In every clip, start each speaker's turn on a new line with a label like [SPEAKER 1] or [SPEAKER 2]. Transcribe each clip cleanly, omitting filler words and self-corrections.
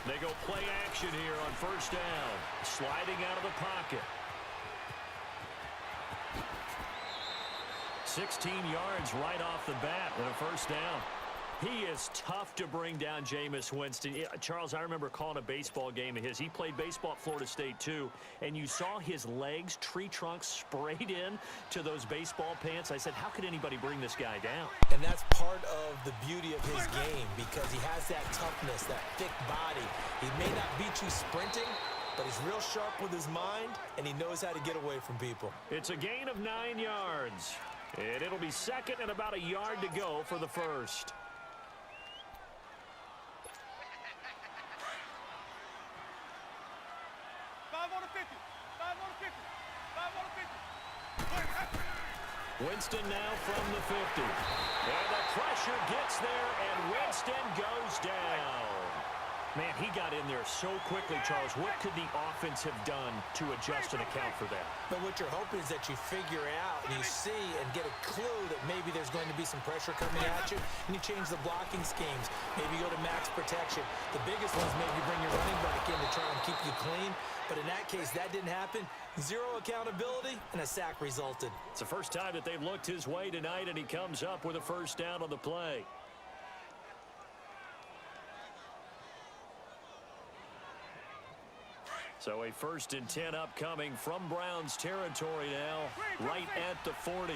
[SPEAKER 1] They go play action here on first down. Sliding out of the pocket. 16 yards right off the bat with a first down. He is tough to bring down, Jameis Winston. Charles, I remember calling a baseball game of his. He played baseball at Florida State, too, and you saw his legs, tree trunks sprayed in to those baseball pants. I said, how could anybody bring this guy down?
[SPEAKER 2] And that's part of the beauty of his game because he has that toughness, that thick body. He may not beat you sprinting, but he's real sharp with his mind, and he knows how to get away from people.
[SPEAKER 1] It's a gain of 9 yards, and it'll be second and about a yard to go for the first. Winston now from the 50. And the pressure gets there, and Winston goes down. Man, he got in there so quickly, Charles. What could the offense have done to adjust and account for that?
[SPEAKER 2] But what you're hoping is that you figure out and you see and get a clue that maybe there's going to be some pressure coming at you, and you change the blocking schemes. Maybe go to max protection. The biggest ones, maybe bring your running back in to try and keep you clean. But in that case, that didn't happen. Zero accountability, and a sack resulted.
[SPEAKER 1] It's the first time that they've looked his way tonight, and he comes up with a first down on the play. So a 1st and 10 upcoming from Browns territory now, right at the 40.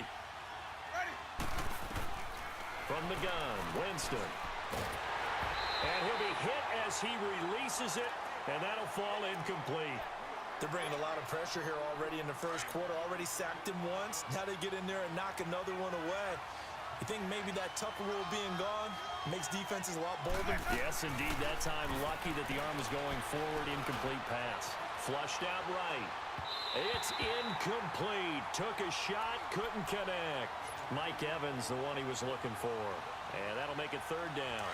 [SPEAKER 1] From the gun, Winston. And he'll be hit as he releases it, and that'll fall incomplete.
[SPEAKER 2] They're bringing a lot of pressure here already in the first quarter. Already sacked him once. Now they get in there and knock another one away. You think maybe that Tucker rule being gone makes defenses a lot bolder?
[SPEAKER 1] Yes, indeed. That time, lucky that the arm was going forward. Incomplete pass. Flushed out right. It's incomplete. Took a shot, couldn't connect. Mike Evans, the one he was looking for. And that'll make it 3rd down.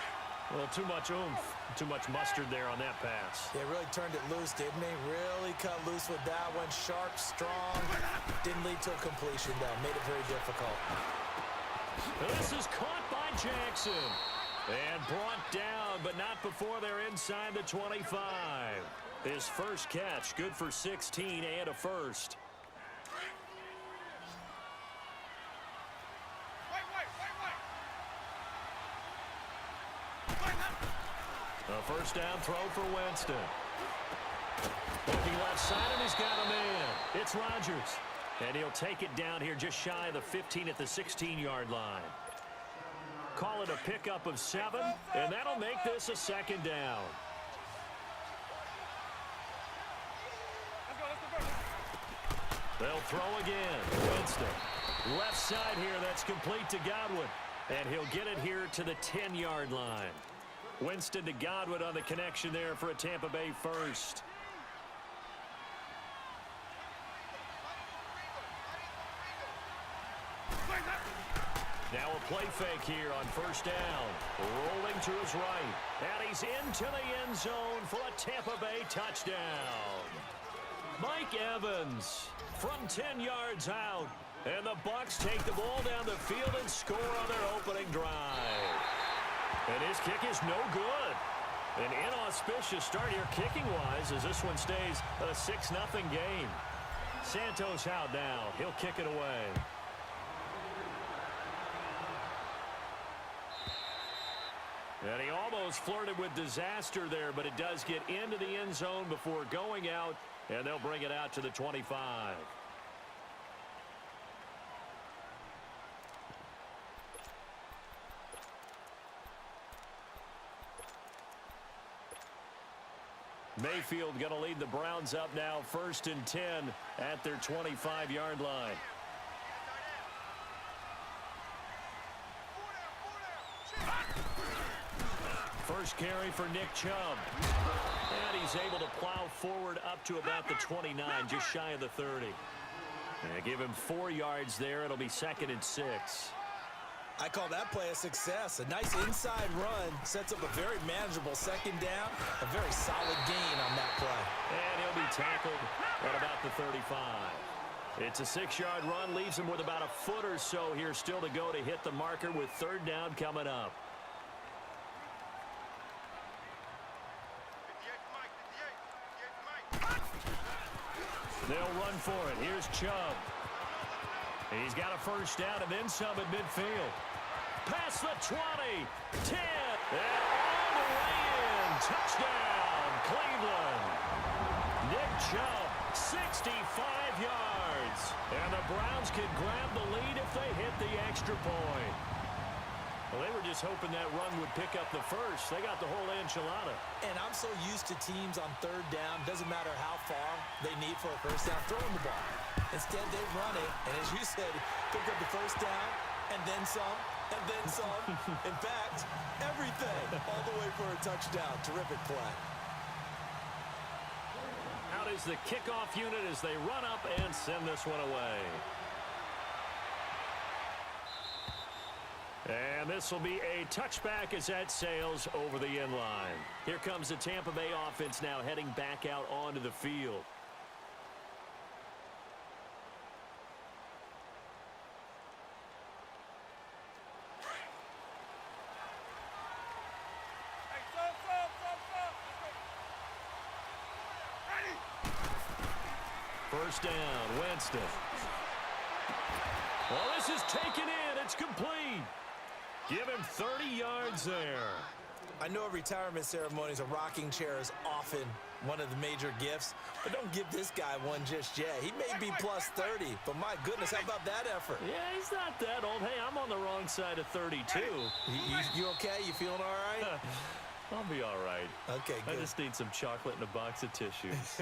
[SPEAKER 1] A little too much oomph, too much mustard there on that pass.
[SPEAKER 2] They really turned it loose, didn't they? Really cut loose with that one. Sharp, strong. Didn't lead to a completion, though. Made it very difficult.
[SPEAKER 1] This is caught by Jackson. And brought down, but not before they're inside the 25. His first catch, good for 16 and a first. A first down throw for Winston. Looking left side, and he's got a man. It's Rodgers. And he'll take it down here just shy of the 15 at the 16-yard line. Call it a pickup of 7, and that'll make this a 2nd down. They'll throw again. Winston. Left side here, that's complete to Godwin. And he'll get it here to the 10-yard line. Winston to Godwin on the connection there for a Tampa Bay first. Now a play fake here on first down. Rolling to his right. And he's into the end zone for a Tampa Bay touchdown. Mike Evans from 10 yards out. And the Bucs take the ball down the field and score on their opening drive. And his kick is no good. An inauspicious start here kicking-wise as this one stays a 6-0 game. Santos out now. He'll kick it away. And he almost flirted with disaster there, but it does get into the end zone before going out, and they'll bring it out to the 25. Mayfield going to lead the Browns up now, 1st and 10 at their 25-yard line. First carry for Nick Chubb. And he's able to plow forward up to about the 29, just shy of the 30. And give him 4 yards there. It'll be 2nd and 6.
[SPEAKER 2] I call that play a success. A nice inside run sets up a very manageable 2nd down. A very solid gain on that play.
[SPEAKER 1] And he'll be tackled at about the 35. It's a 6-yard run. Leaves him with about a foot or so here still to go to hit the marker with 3rd down coming up. They'll run for it. Here's Chubb. He's got a first down and then some at midfield. Past the 20, 10, and all the way in. Touchdown, Cleveland. Nick Chubb, 65 yards. And the Browns can grab the lead if they hit the extra point. Well, they were just hoping that run would pick up the first. They got the whole enchilada.
[SPEAKER 2] And I'm so used to teams on third down, doesn't matter how far they need for a first down, throwing the ball. Instead, they run it, and as you said, pick up the first down, and then some, and then some. In fact, everything, all the way for a touchdown. Terrific play.
[SPEAKER 1] Out is the kickoff unit as they run up and send this one away. And this will be a touchback as that sails over the end line. Here comes the Tampa Bay offense now heading back out onto the field. First down, Winston. Well, this is taken in. It's complete. Give him 30 yards there.
[SPEAKER 2] I know retirement ceremonies, a rocking chair is often one of the major gifts, but don't give this guy one just yet. He may be plus 30, but my goodness, how about that effort?
[SPEAKER 1] Yeah, he's not that old. Hey, I'm on the wrong side of 32.
[SPEAKER 2] You okay? You feeling all right?
[SPEAKER 1] I'll be all right.
[SPEAKER 2] Okay, good.
[SPEAKER 1] I just need some chocolate and a box of tissues.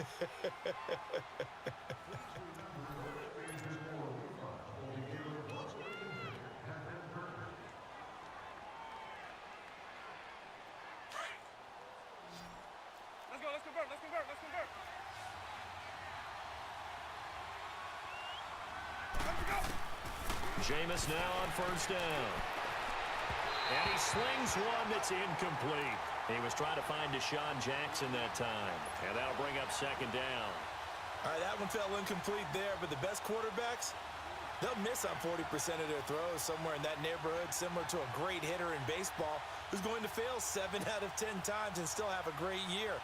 [SPEAKER 1] Jameis now on first down. And he slings one that's incomplete. He was trying to find Deshaun Jackson that time. And that'll bring up second down.
[SPEAKER 2] All right, that one fell incomplete there, but the best quarterbacks, they'll miss on 40% of their throws, somewhere in that neighborhood, similar to a great hitter in baseball who's going to fail 7 out of 10 times and still have a great year.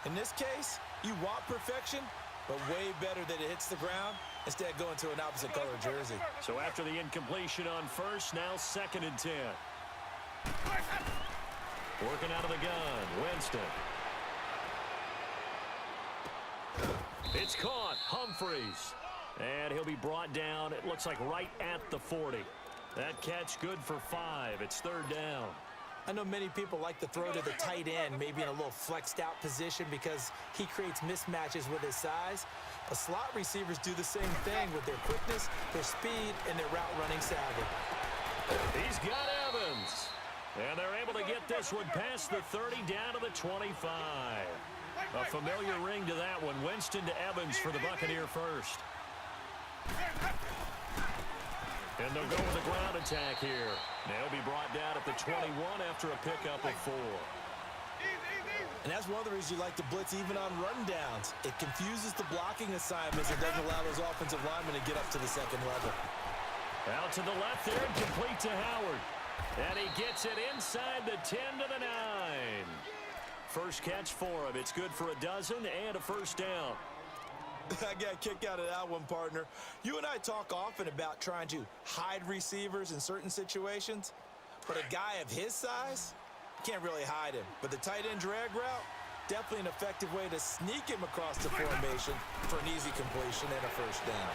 [SPEAKER 2] In this case, you want perfection, but way better that it hits the ground instead of going to an opposite color jersey.
[SPEAKER 1] So after the incompletion on first, now second and 10. Working out of the gun, Winston. It's caught, Humphreys. And he'll be brought down, it looks like right at the 40. That catch good for 5. It's third down.
[SPEAKER 2] I know many people like to throw to the tight end, maybe in a little flexed out position because he creates mismatches with his size. But slot receivers do the same thing with their quickness, their speed, and their route running savvy.
[SPEAKER 1] He's got Evans. And they're able to get this one past the 30 down to the 25. A familiar ring to that one. Winston to Evans for the Buccaneer first. And they'll go with a ground attack here. They'll be brought down at the 21 after a pickup of 4.
[SPEAKER 2] And that's one of the reasons you like to blitz even on rundowns. It confuses the blocking assignments and doesn't allow those offensive linemen to get up to the second level.
[SPEAKER 1] Out to the left there and complete to Howard. And he gets it inside the 10 to the 9. First catch for him. It's good for a dozen and a first down.
[SPEAKER 2] I got a kick out of that one, partner. You and I talk often about trying to hide receivers in certain situations, but a guy of his size, can't really hide him. But the tight end drag route, definitely an effective way to sneak him across the formation for an easy completion and a first down.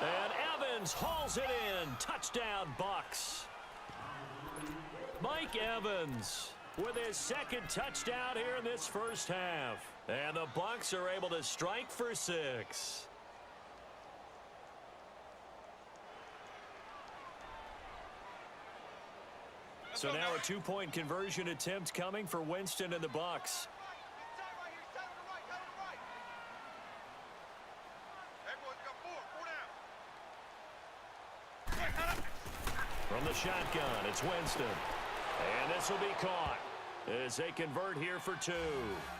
[SPEAKER 1] And Evans hauls it in. Touchdown, Bucs. Mike Evans with his second touchdown here in this first half. And the Bucs are able to strike for 6. So now a 2-point conversion attempt coming for Winston and the Bucs. From the shotgun, it's Winston. And this will be caught as they convert here for 2.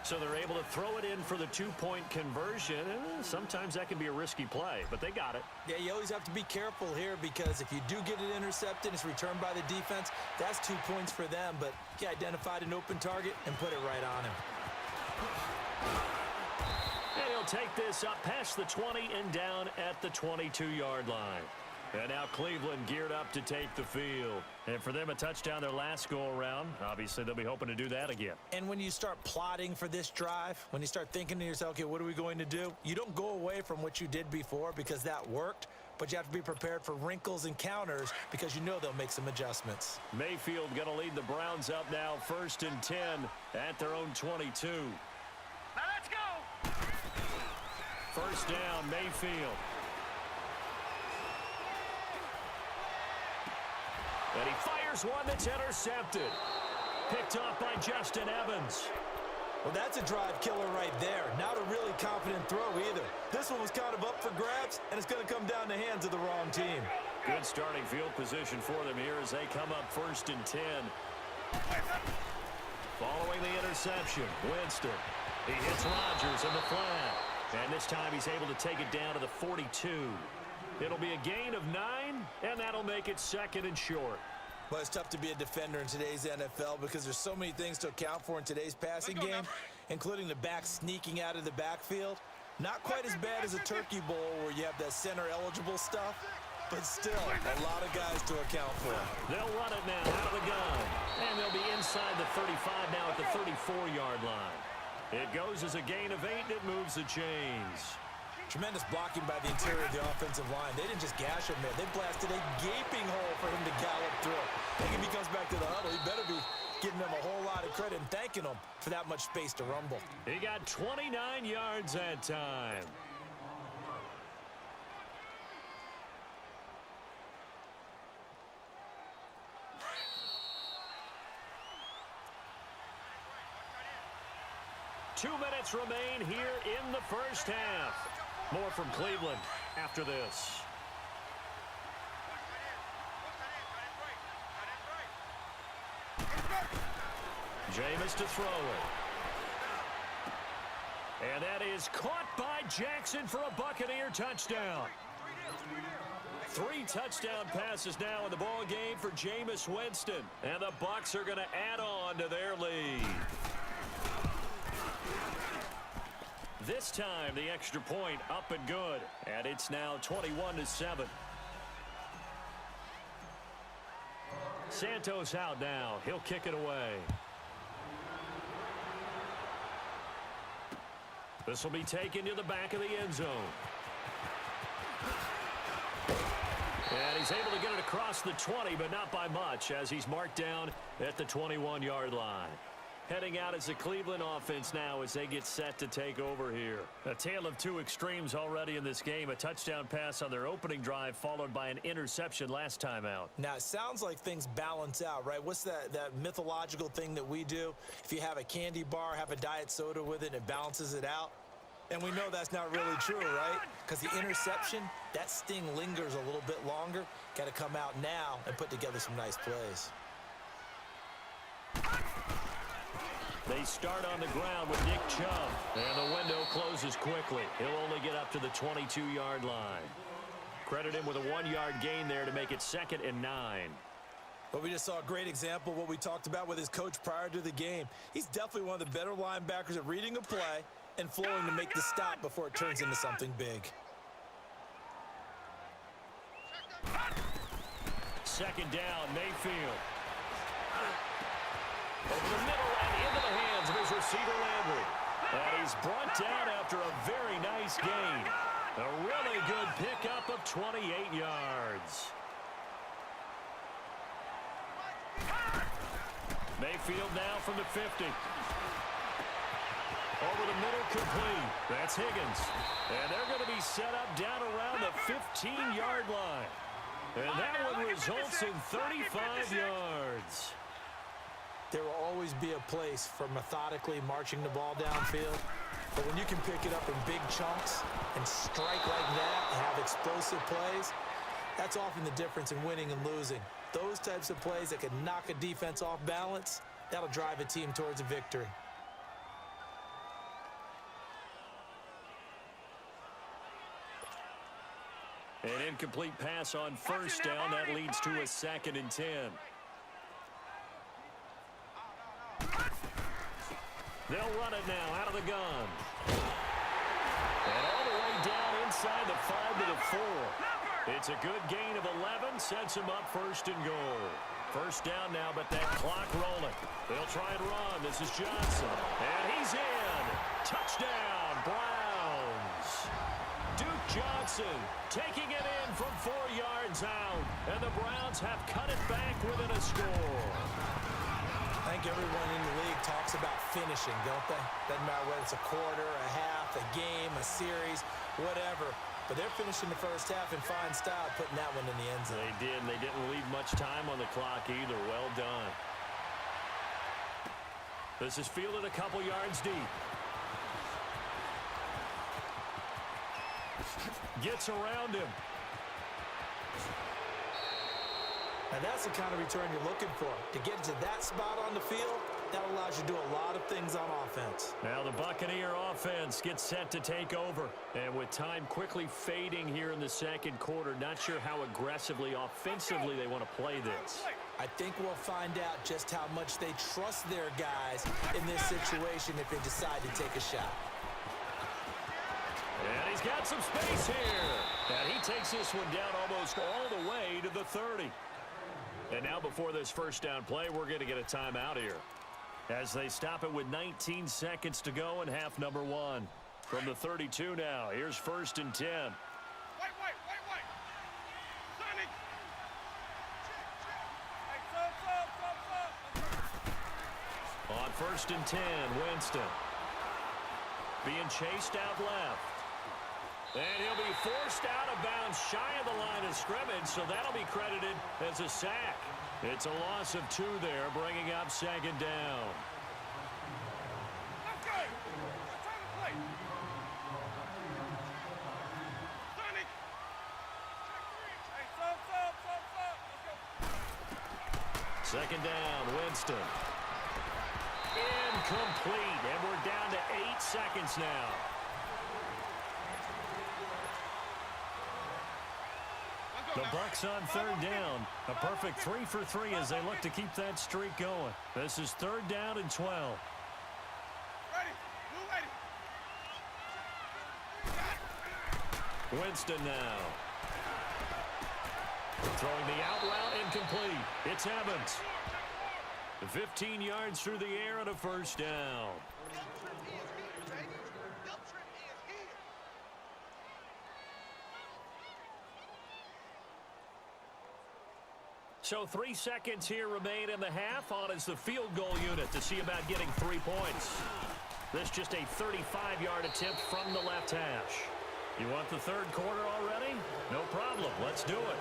[SPEAKER 1] So they're able to throw it in for the 2-point conversion. Sometimes that can be a risky play, but they got it.
[SPEAKER 2] Yeah, you always have to be careful here because if you do get it intercepted, it's returned by the defense, that's 2 points for them. But he identified an open target and put it right on him.
[SPEAKER 1] They'll take this up past the 20 and down at the 22-yard line. And now Cleveland geared up to take the field. And for them, a touchdown their last go-around. Obviously, they'll be hoping to do that again.
[SPEAKER 2] And when you start plotting for this drive, when you start thinking to yourself, okay, what are we going to do? You don't go away from what you did before because that worked, but you have to be prepared for wrinkles and counters because you know they'll make some adjustments.
[SPEAKER 1] Mayfield going to lead the Browns up now, 1st and 10 at their own 22.
[SPEAKER 3] Now let's go!
[SPEAKER 1] First down, Mayfield. And he fires one that's intercepted. Picked off by Justin Evans.
[SPEAKER 2] Well, that's a drive killer right there. Not a really confident throw either. This one was kind of up for grabs, and it's going to come down the hands of the wrong team.
[SPEAKER 1] Good starting field position for them here as they come up 1st and 10. Following the interception, Winston. He hits Rodgers in the flat. And this time he's able to take it down to the 42. It'll be a gain of 9, and that'll make it 2nd and short.
[SPEAKER 2] Well, it's tough to be a defender in today's NFL because there's so many things to account for in today's passing game, including the back sneaking out of the backfield. Not quite as bad as a turkey bowl where you have that center-eligible stuff, but still a lot of guys to account for.
[SPEAKER 1] They'll run it now out of the gun, and they'll be inside the 35 now at the 34-yard line. It goes as a gain of 8, and it moves the chains.
[SPEAKER 2] Tremendous blocking by the interior of the offensive line. They didn't just gash him there. They blasted a gaping hole for him to gallop through. I think if he comes back to the huddle, he better be giving them a whole lot of credit and thanking them for that much space to rumble.
[SPEAKER 1] He got 29 yards that time. Two minutes remain here in the first half. More from Cleveland after this. Jameis to throw it. And that is caught by Jackson for a Buccaneer touchdown. 3 touchdown passes now in the ball game for Jameis Winston. And the Bucs are going to add on to their lead. This time, the extra point up and good. And it's now 21-7. Santos out now. He'll kick it away. This will be taken to the back of the end zone. And he's able to get it across the 20, but not by much, as he's marked down at the 21-yard line. Heading out as the Cleveland offense now as they get set to take over here. A tale of two extremes already in this game. A touchdown pass on their opening drive followed by an interception last time out.
[SPEAKER 2] Now, it sounds like things balance out, right? What's that mythological thing that we do? If you have a candy bar, have a diet soda with it, and it balances it out. And we know that's not really true, right? Because the interception, that sting lingers a little bit longer. Got to come out now and put together some nice plays.
[SPEAKER 1] They start on the ground with Nick Chubb. And the window closes quickly. He'll only get up to the 22-yard line. Credit him with a 1-yard gain there to make it 2nd and 9.
[SPEAKER 2] But we just saw a great example of what we talked about with his coach prior to the game. He's definitely one of the better linebackers at reading a play and flowing to make the stop before it turns into something big.
[SPEAKER 1] 2nd down, Mayfield. Over the middle and into the hands of his receiver, Landry. And he's brought down after a very nice gain. A really good pickup of 28 yards. Mayfield now from the 50. Over the middle, complete. That's Higgins. And they're going to be set up down around the 15-yard line. And that one results in 35 yards.
[SPEAKER 2] There will always be a place for methodically marching the ball downfield. But when you can pick it up in big chunks and strike like that and have explosive plays, that's often the difference in winning and losing. Those types of plays that can knock a defense off balance, that'll drive a team towards a victory.
[SPEAKER 1] An incomplete pass on 1st down. That leads to a 2nd and 10. They'll run it now out of the gun. It's a good gain of 11, sets him up first and goal. First down now, but that clock rolling. They'll try and run. This is Johnson. And he's in. Touchdown, Browns. Duke Johnson taking it in from 4 yards out. And the Browns have cut it back within a score.
[SPEAKER 2] I think everyone in the league talks about finishing, don't they? Doesn't matter whether it's a quarter, a half, a game, a series, whatever. But they're finishing the first half in fine style, putting that one in the end zone.
[SPEAKER 1] They did, and they didn't leave much time on the clock either. Well done. This is fielded a couple yards deep. Gets around him.
[SPEAKER 2] Now that's the kind of return you're looking for. To get to that spot on the field, that allows you to do a lot of things on offense.
[SPEAKER 1] Now the Buccaneer offense gets set to take over. And with time quickly fading here in the second quarter, not sure how aggressively, offensively they want to play this.
[SPEAKER 2] I think we'll find out just how much they trust their guys in this situation if they decide to take a shot.
[SPEAKER 1] And he's got some space here. And he takes this one down almost all the way to the 30. And now before this first down play, we're going to get a timeout here, as they stop it with 19 seconds to go in half number 1. From the 32 now, here's first and 10.
[SPEAKER 3] Wait. Sonny. Hey,
[SPEAKER 1] On first and 10, Winston. Being chased out left. And he'll be forced out of bounds shy of the line of scrimmage, so that'll be credited as a sack. It's a loss of 2 there, bringing up second down.
[SPEAKER 3] Let's go. Let's try to play. Sonny. Hey, stop. Let's go.
[SPEAKER 1] Second down, Winston. Incomplete, and we're down to 8 seconds now. The Bucs on third down. A perfect 3 for 3 as they look to keep that streak going. This is third down and 12.
[SPEAKER 3] Ready. Move, ready.
[SPEAKER 1] Winston now. Throwing the out route, incomplete. It's Evans. 15 yards through the air and a first down. So 3 seconds here remain in the half. On is the field goal unit to see about getting 3 points. This just a 35-yard attempt from the left hash. You want the third quarter already? No problem. Let's do it.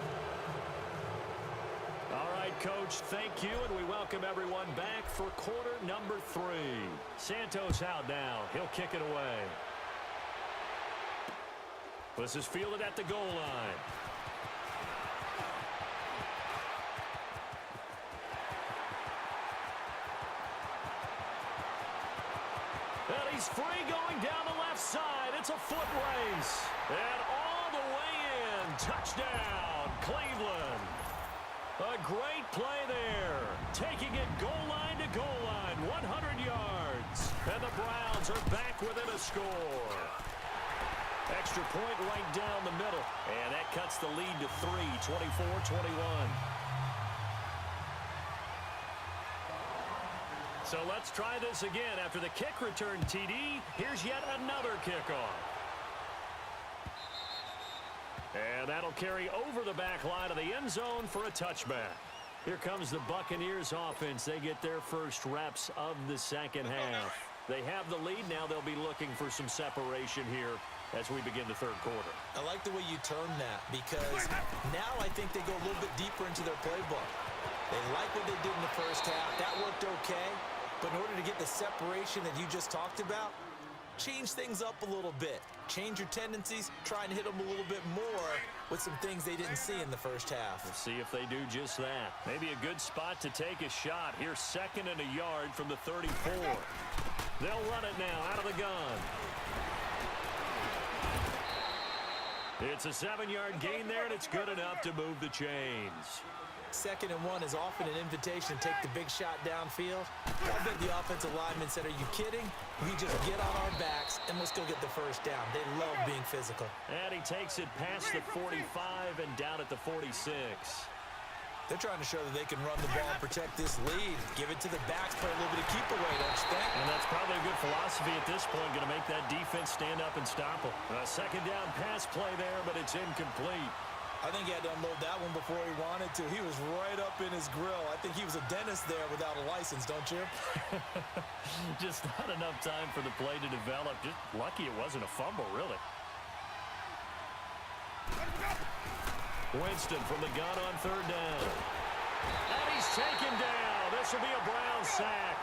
[SPEAKER 1] All right, Coach, thank you, and we welcome everyone back for quarter number 3. Santos out now. He'll kick it away. This is fielded at the goal line. And he's free going down the left side. It's a foot race. And all the way in. Touchdown, Cleveland. A great play there. Taking it goal line to goal line. 100 yards. And the Browns are back within a score. Extra point right down the middle. And that cuts the lead to 3, 24-21. So let's try this again. After the kick return TD, here's yet another kickoff. And that'll carry over the back line of the end zone for a touchback. Here comes the Buccaneers offense. They get their first reps of the second half. They have the lead. Now they'll be looking for some separation here as we begin the third quarter.
[SPEAKER 2] I like the way you term that, because now I think they go a little bit deeper into their playbook. They like what they did in the first half. That worked okay. But in order to get the separation that you just talked about, change things up a little bit. Change your tendencies, try and hit them a little bit more with some things they didn't see in the first half.
[SPEAKER 1] We'll see if they do just that. Maybe a good spot to take a shot. Here's second and a yard from the 34. They'll run it now out of the gun. It's a 7-yard gain there, and it's good enough to move the chains.
[SPEAKER 2] 2nd and 1 is often an invitation to take the big shot downfield. I bet the offensive lineman said, are you kidding? We just get on our backs and let's go get the first down. They love being physical.
[SPEAKER 1] And he takes it past the 45 and down at the 46.
[SPEAKER 2] They're trying to show that they can run the ball and protect this lead. Give it to the backs, play a little bit of keep away, don't you think?
[SPEAKER 1] And that's probably a good philosophy at this point, going to make that defense stand up and stop them. A 2nd down pass play there, but it's incomplete.
[SPEAKER 2] I think he had to unload that one before he wanted to. He was right up in his grill. I think he was a dentist there without a license, don't you?
[SPEAKER 1] Just not enough time for the play to develop. Just lucky it wasn't a fumble, really. Winston from the gun on 3rd down. And he's taken down. This will be a Brown sack.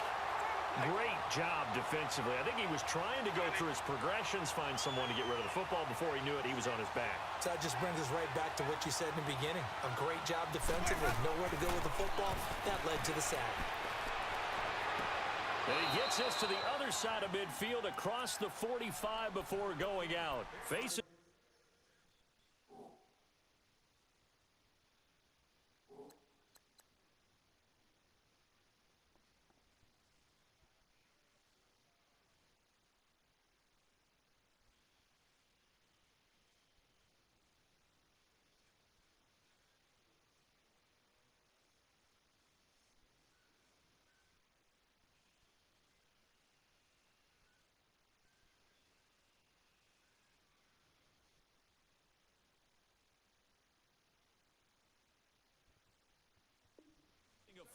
[SPEAKER 1] Great job defensively. I think he was trying to go through his progressions, find someone to get rid of the football. Before he knew it, he was on his back.
[SPEAKER 2] So that just brings us right back to what you said in the beginning. A great job defensively. Nowhere to go with the football. That led to the sack.
[SPEAKER 1] And he gets us to the other side of midfield across the 45 before going out. Facing a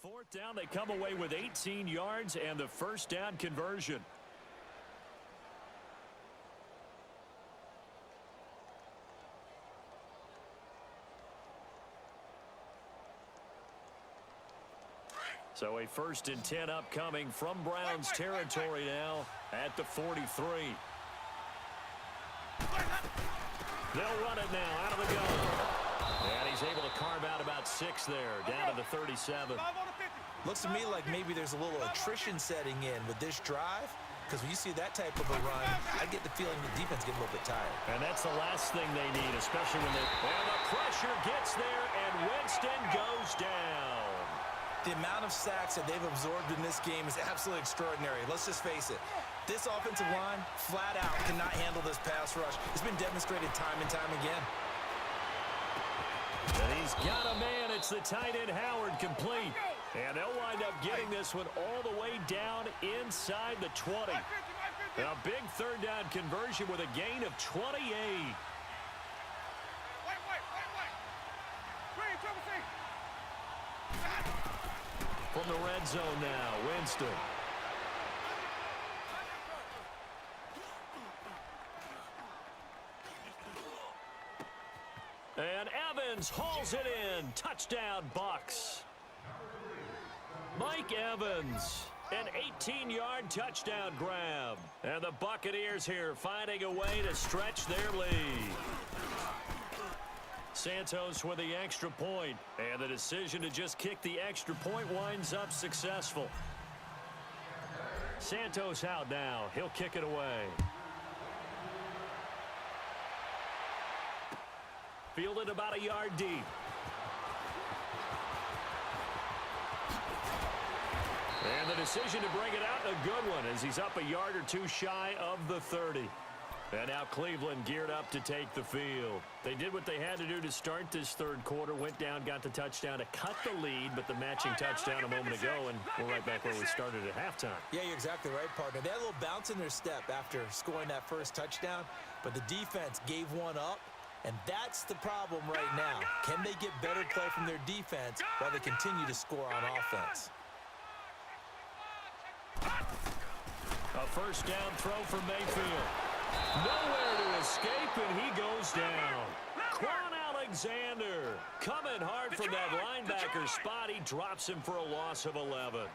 [SPEAKER 1] 4th down, they come away with 18 yards and the first down conversion. So a 1st and 10 upcoming from Browns territory now at the 43. They'll run it now out of the gun. And he's able to carve out about 6 there, down to the 37.
[SPEAKER 2] Looks to me like maybe there's a little attrition setting in with this drive, because when you see that type of a run, I get the feeling the defense getting a little bit tired.
[SPEAKER 1] And that's the last thing they need, especially when they... And the pressure gets there, and Winston goes down.
[SPEAKER 2] The amount of sacks that they've absorbed in this game is absolutely extraordinary. Let's just face it. This offensive line, flat out, cannot handle this pass rush. It's been demonstrated time and time again.
[SPEAKER 1] And he's got a man. It's the tight end, Howard, complete. And they'll wind up getting this one all the way down inside the 20. A big 3rd down conversion with a gain of 28. From the red zone now, Winston. And Evans hauls it in. Touchdown, Bucs. Mike Evans, an 18-yard touchdown grab. And the Buccaneers here finding a way to stretch their lead. Santos with the extra point. And the decision to just kick the extra point winds up successful. Santos out now. He'll kick it away. Fielded about a yard deep. And the decision to bring it out, a good one, as he's up a yard or 2 shy of the 30. And now Cleveland geared up to take the field. They did what they had to do to start this 3rd quarter, went down, got the touchdown to cut the lead, but the matching touchdown a moment ago, and we're right back where we started at halftime.
[SPEAKER 2] Yeah, you're exactly right, partner. They had a little bounce in their step after scoring that first touchdown, but the defense gave one up. And that's the problem right now. Can they get better play from their defense while they continue to score on offense?
[SPEAKER 1] A 1st down throw for Mayfield. Nowhere to escape, and he goes down. Quan Alexander coming hard from that linebacker spot. He drops him for a loss of 11.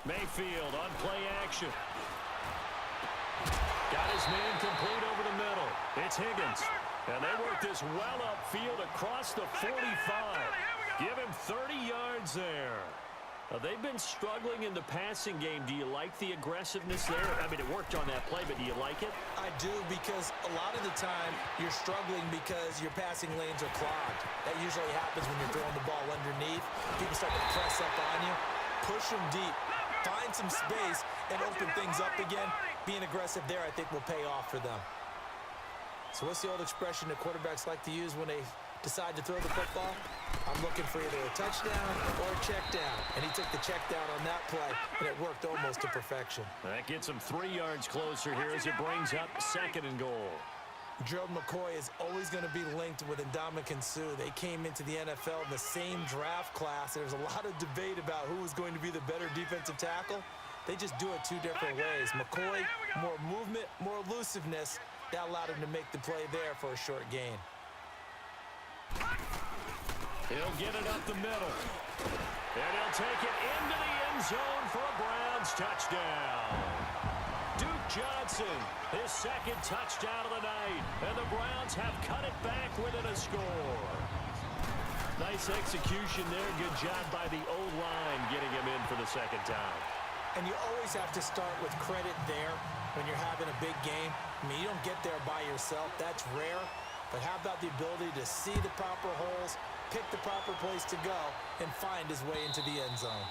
[SPEAKER 1] Mayfield on play action. Got his man complete over the middle. It's Higgins. And they work this well upfield across the 45. Give him 30 yards there. They've been struggling in the passing game. Do you like the aggressiveness there? I mean, it worked on that play, but do you like it?
[SPEAKER 2] I do, because a lot of the time you're struggling because your passing lanes are clogged. That usually happens when you're throwing the ball underneath. People start to press up on you. Push them deep. Find some space and open things up again. Being aggressive there, I think, will pay off for them. So what's the old expression that quarterbacks like to use when they decide to throw the football? I'm looking for either a touchdown or a check down. And he took the check down on that play, and it worked almost to perfection.
[SPEAKER 1] That gets him 3 yards closer here as it brings up 2nd and goal.
[SPEAKER 2] Gerald McCoy is always going to be linked with Ndamukong Suh. They came into the NFL in the same draft class. There's a lot of debate about who was going to be the better defensive tackle. They just do it 2 different ways. McCoy, more movement, more elusiveness. That allowed him to make the play there for a short gain.
[SPEAKER 1] He'll get it up the middle. And he'll take it into the end zone for a Browns touchdown. Duke Johnson, his 2nd touchdown of the night. And the Browns have cut it back within a score. Nice execution there. Good job by the O-line getting him in for the 2nd time.
[SPEAKER 2] And you always have to start with credit there when you're having a big game. I mean, you don't get there by yourself. That's rare. But how about the ability to see the proper holes, pick the proper place to go, and find his way into the end zone?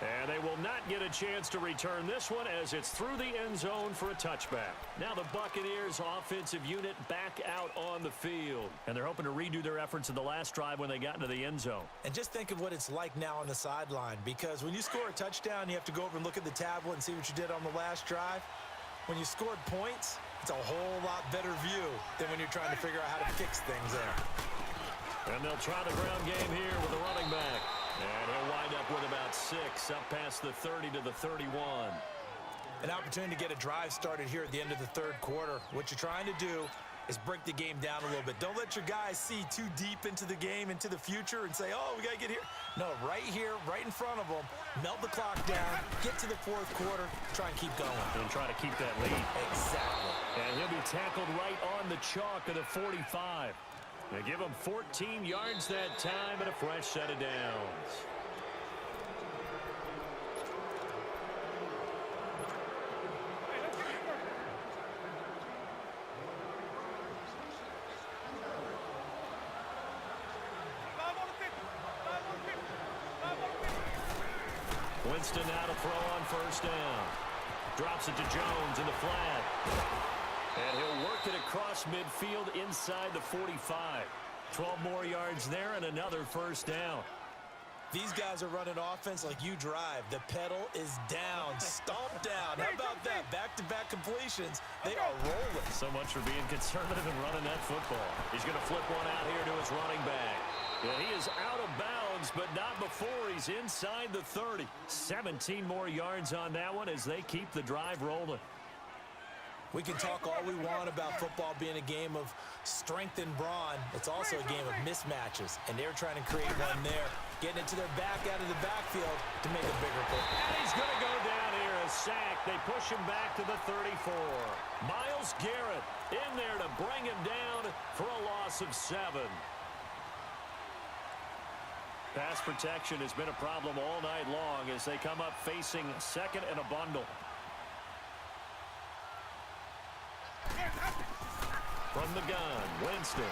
[SPEAKER 1] And they will not get a chance to return this one as it's through the end zone for a touchback. Now the Buccaneers offensive unit back out on the field. And they're hoping to redo their efforts in the last drive when they got into the end zone.
[SPEAKER 2] And just think of what it's like now on the sideline, because when you score a touchdown, you have to go over and look at the tablet and see what you did on the last drive. When you scored points, it's a whole lot better view than when you're trying to figure out how to fix things there.
[SPEAKER 1] And they'll try the ground game here with the running back. And he'll wind up with about 6, up past the 30 to the 31.
[SPEAKER 2] An opportunity to get a drive started here at the end of the 3rd quarter. What you're trying to do is break the game down a little bit. Don't let your guys see too deep into the game, into the future, and say, oh, we got to get here. No, right here, right in front of them, melt the clock down, get to the 4th quarter, try and keep going.
[SPEAKER 1] And try to keep that lead.
[SPEAKER 2] Exactly.
[SPEAKER 1] And he'll be tackled right on the chalk of the 45. They give him 14 yards that time and a fresh set of downs. Winston now to throw on 1st down. Drops it to Jones in the flat. And he'll work it across midfield inside the 45. 12 more yards there and another 1st down.
[SPEAKER 2] These guys are running offense like you drive. The pedal is down, stomped down. How about that? Back-to-back completions. They are rolling.
[SPEAKER 1] So much for being conservative and running that football. He's going to flip one out here to his running back. And he is out of bounds, but not before he's inside the 30. 17 more yards on that one as they keep the drive rolling.
[SPEAKER 2] We can talk all we want about football being a game of strength and brawn. It's also a game of mismatches, and they're trying to create one there, getting it to their back out of the backfield to make a bigger play.
[SPEAKER 1] And he's going to go down here, a sack. They push him back to the 34. Myles Garrett in there to bring him down for a loss of 7. Pass protection has been a problem all night long as they come up facing 2nd and a bundle. From the gun, Winston.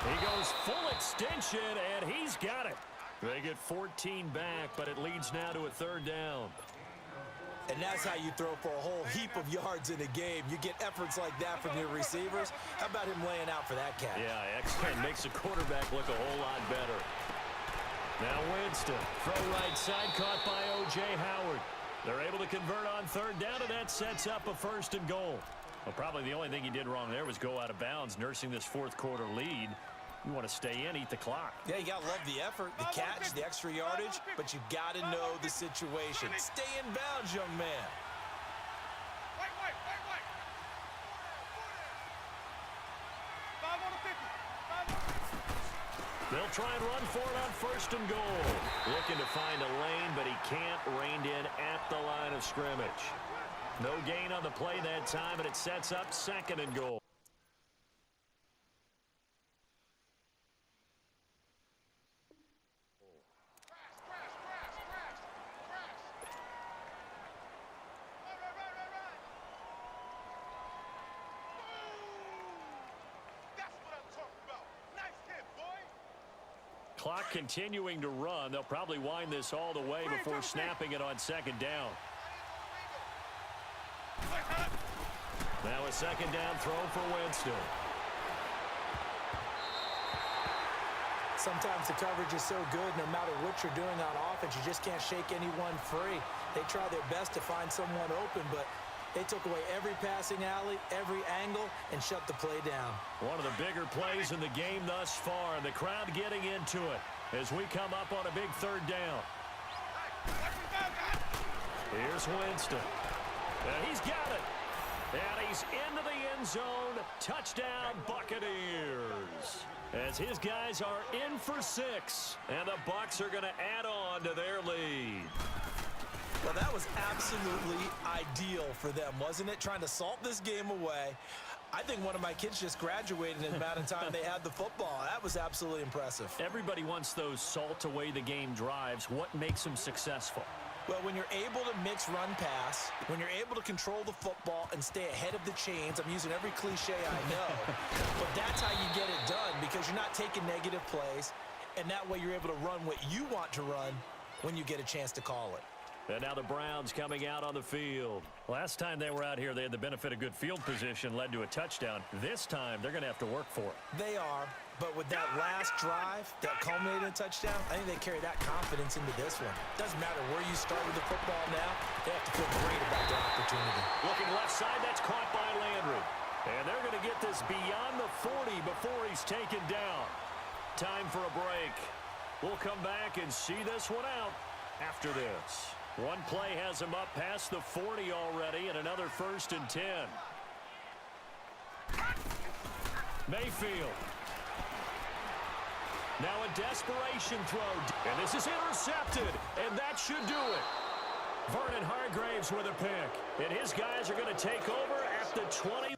[SPEAKER 1] He goes full extension, and he's got it. They get 14 back, but it leads now to a 3rd down.
[SPEAKER 2] And that's how you throw for a whole heap of yards in a game. You get efforts like that from your receivers. How about him laying out for that catch?
[SPEAKER 1] Yeah, X10 makes the quarterback look a whole lot better. Now Winston, throw right side, caught by O.J. Howard. They're able to convert on 3rd down, and that sets up a 1st and goal. Well, probably the only thing he did wrong there was go out of bounds, nursing this 4th quarter lead. You want to stay in, eat the clock.
[SPEAKER 2] Yeah, you got to love the effort, the catch, the extra yardage, but you got to know the situation. Stay in bounds, young man.
[SPEAKER 3] Wait. 5 on the 50. 5 on the 50.
[SPEAKER 1] They'll try and run for it on 1st and goal. Looking to find a lane, but he can't. Reined in at the line of scrimmage. No gain on the play that time, and it sets up 2nd and goal. clock continuing to run. They'll probably wind this all the way before snapping it on second down. Now a second down throw for Winston.
[SPEAKER 2] Sometimes the coverage is so good, no matter what you're doing on offense, you just can't shake anyone free. They try their best to find someone open, but they took away every passing alley, every angle, and shut the play down. One of the bigger plays in the game thus far, and the crowd getting into it as we come up on a big third down. Here's Winston. And he's got it. And he's into the end zone. Touchdown, Buccaneers. As his guys are in for 6, and the Bucs are going to add on to their lead. Well, that was absolutely ideal for them, wasn't it? Trying to salt this game away. I think one of my kids just graduated in the amount of time they had the football. That was absolutely impressive.
[SPEAKER 1] Everybody wants those salt away the game drives. What makes them successful?
[SPEAKER 2] Well, when you're able to mix run-pass, when you're able to control the football and stay ahead of the chains, I'm using every cliche I know, but that's how you get it done because you're not taking negative plays, and that way you're able to run what you want to run when you get a chance to call it.
[SPEAKER 1] And now the Browns coming out on the field. Last time they were out here, they had the benefit of good field position, led to a touchdown. This time, they're going to have to work for it.
[SPEAKER 2] They are, but with that last drive that culminated in a touchdown, I think they carry that confidence into this one. Doesn't matter where you start with the football now, they have to feel great about their opportunity.
[SPEAKER 1] Looking left side, that's caught by Landry. And they're going to get this beyond the 40 before he's taken down. Time for a break. We'll come back and see this one out after this. One play has him up past the 40 already, and another 1st and 10. Mayfield. Now a desperation throw, and this is intercepted, and that should do it. Vernon Hargreaves with a pick, and his guys are going to take over at the 20.